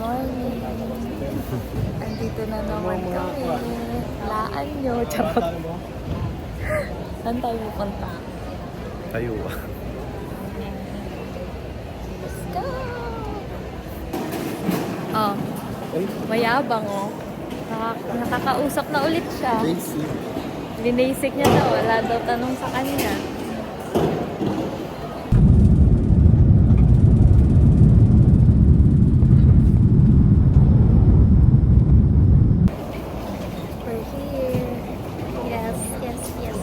morning. Andito na naman kami. Laan nyo. Charot. Saan tayo pupunta? Tayo. Let's go! Oh, mayabang oh. Nakakausap na ulit siya. Basic. Linasik niya daw. Wala daw tanong sa kanya. We're here. Yes, yes, yes.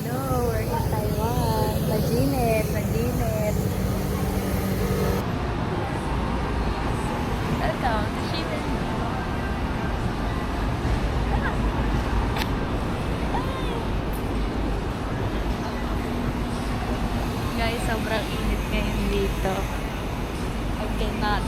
Hello, we're in Taiwan. Maginit, maginit. Welcome to Shibin. Guys, sobrang init ngayon dito. I cannot.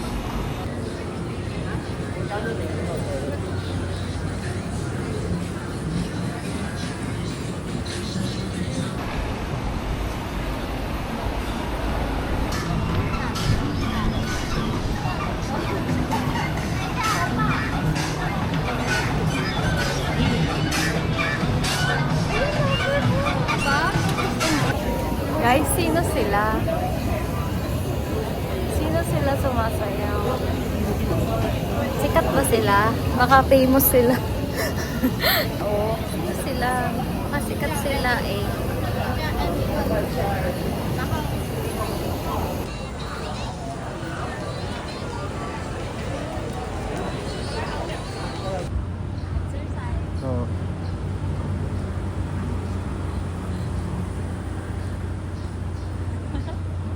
Guys, sino sila? Sino sila sumasayaw? Sikat ba sila? Baka famous sila. Oo, sino sila? Baka sikat sila eh. Oo.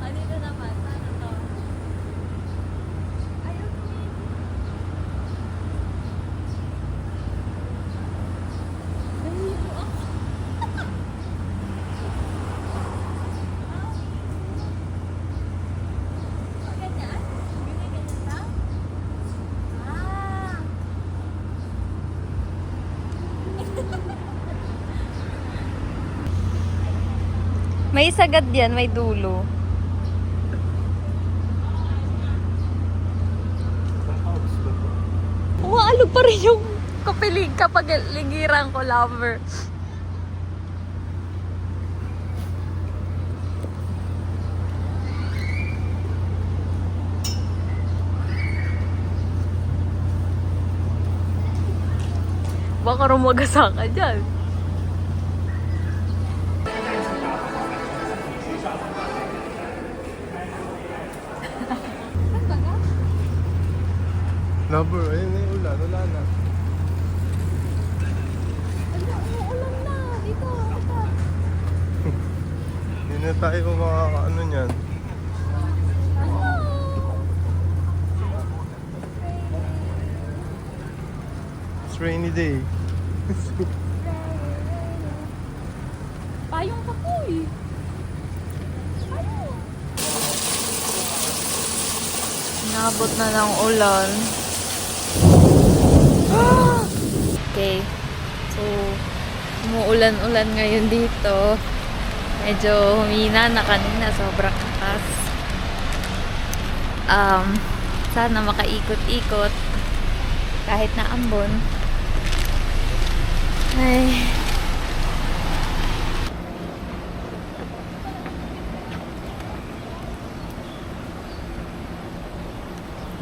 Dito naman, ano to? Ayun. Ganyan? Ganyan lang? Ah! May sagad yan, may dulo. Umaalog pa rin yung kapilig kapag lingiran ko, lover. Baka rumagasa ka dyan. Lover, ayun na yung ulan. Wala na. Ulan na, dito. Ito. Hindi na tayo makakaano niyan. It's rainy day. Payong pa po eh. Payong. Nabot na ng ulan. Okay. So, umuulan-ulan ngayon dito. Medyo humina na kanina. Sobrang lakas. Sana makaikot-ikot. Kahit na ambon. Ay.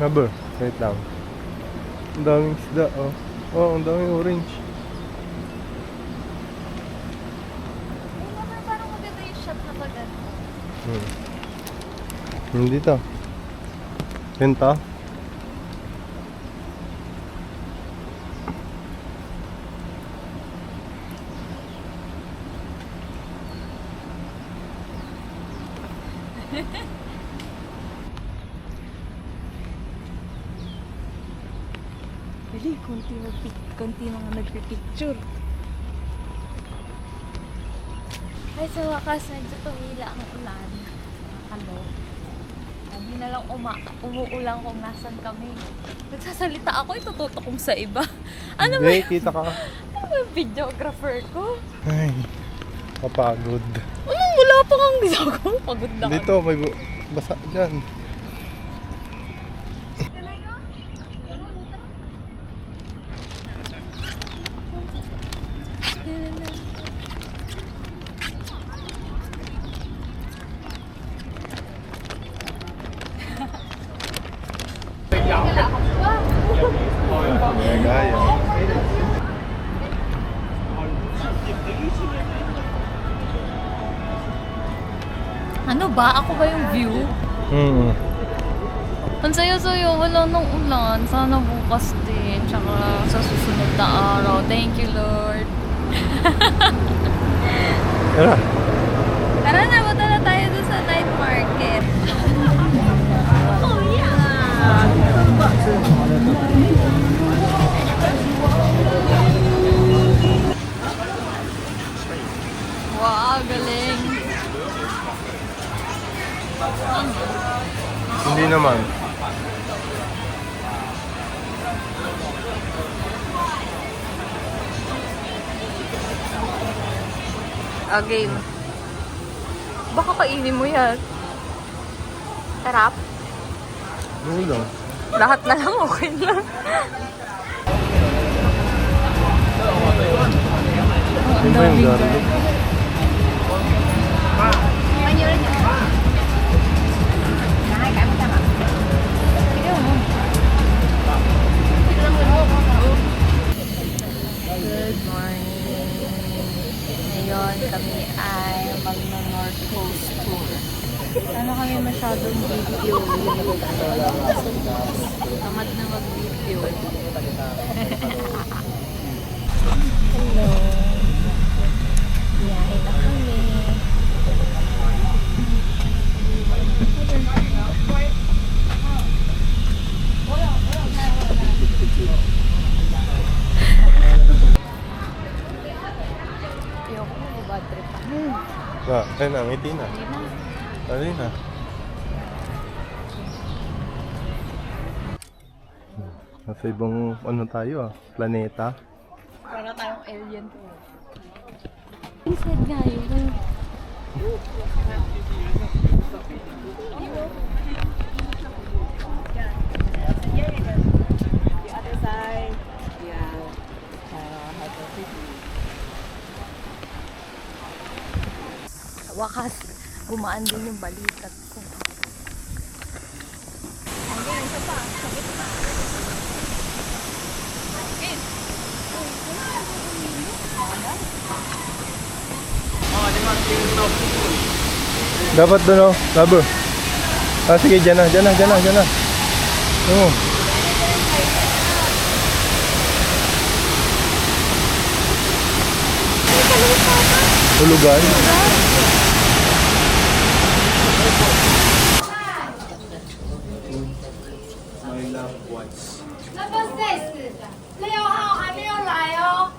Lover, wait lang. Ang daming isda, oh. Oh, ang daming orange. Ay naman, parang maganda yung shot na pag Hindi to. Benta? Dali, konti mga nagpipicture. Ay, sa wakas, medyo tumila ang ulan. Hello. Hindi na lang umuulan kung nasan kami. Nagsasalita ako, itututo kong sa iba. Ano ba Hindi, yun? kita ka. Ano Yung videographer ko. Ay, kapagod. Anong wala pa kang ginagawa? Pagod na Dito, may basa dyan. Gaya. Ano ba? Ako ba yung view? Ang saya-saya, wala nang ulan. Sana bukas din. Tsaka sa susunod na araw. Thank you, Lord. Tara. Tara na, punta na tayo doon sa night market. Oh, yeah! Wow, galing. Hindi naman. Okay. Baka kainin mo yan. Sarap. Ano lang. Lahat na lang okay lang. Yun ba yung garlic? Good morning. Ngayon kami ay magno-North Coast Tour. Ano kami masyadong video? Tamad na mag-video. Hello. Biyahe na kami. Ayoko na, bad trip pa. Ayun na, ngiti na. Dali na. Nasa ibang ano tayo planeta. Para tayong alien to. Inside nga yun. Wakas, gumaan din yung balikat ko. Dapat doon oh, rubber. Ah, sige, dyan na. Oo. Hulugan.那么6号还没有来哦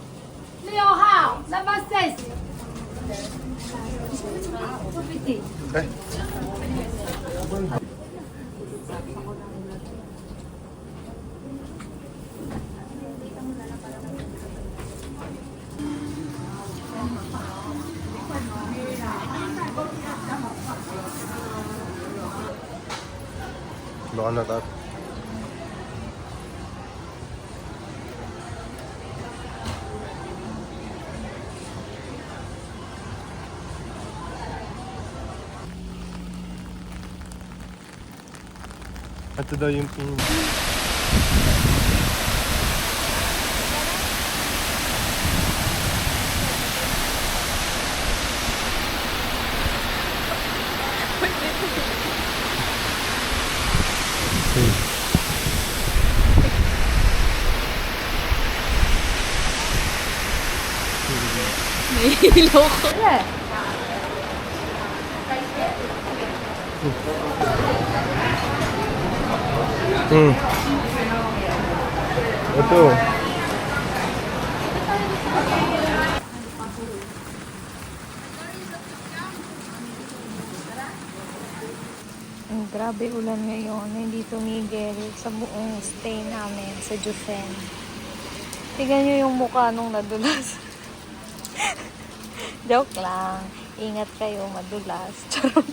，6号那么6。 Eh. Baka natat. Ito daw yung pin. Nahihilo ko. Ito. Grabe ulan ngayon. Hindi tumigil sa buong stay namin sa Jufen. Tignan nyo yung mukha nung nadulas. Joke lang. Ingat kayo, madulas. Charot.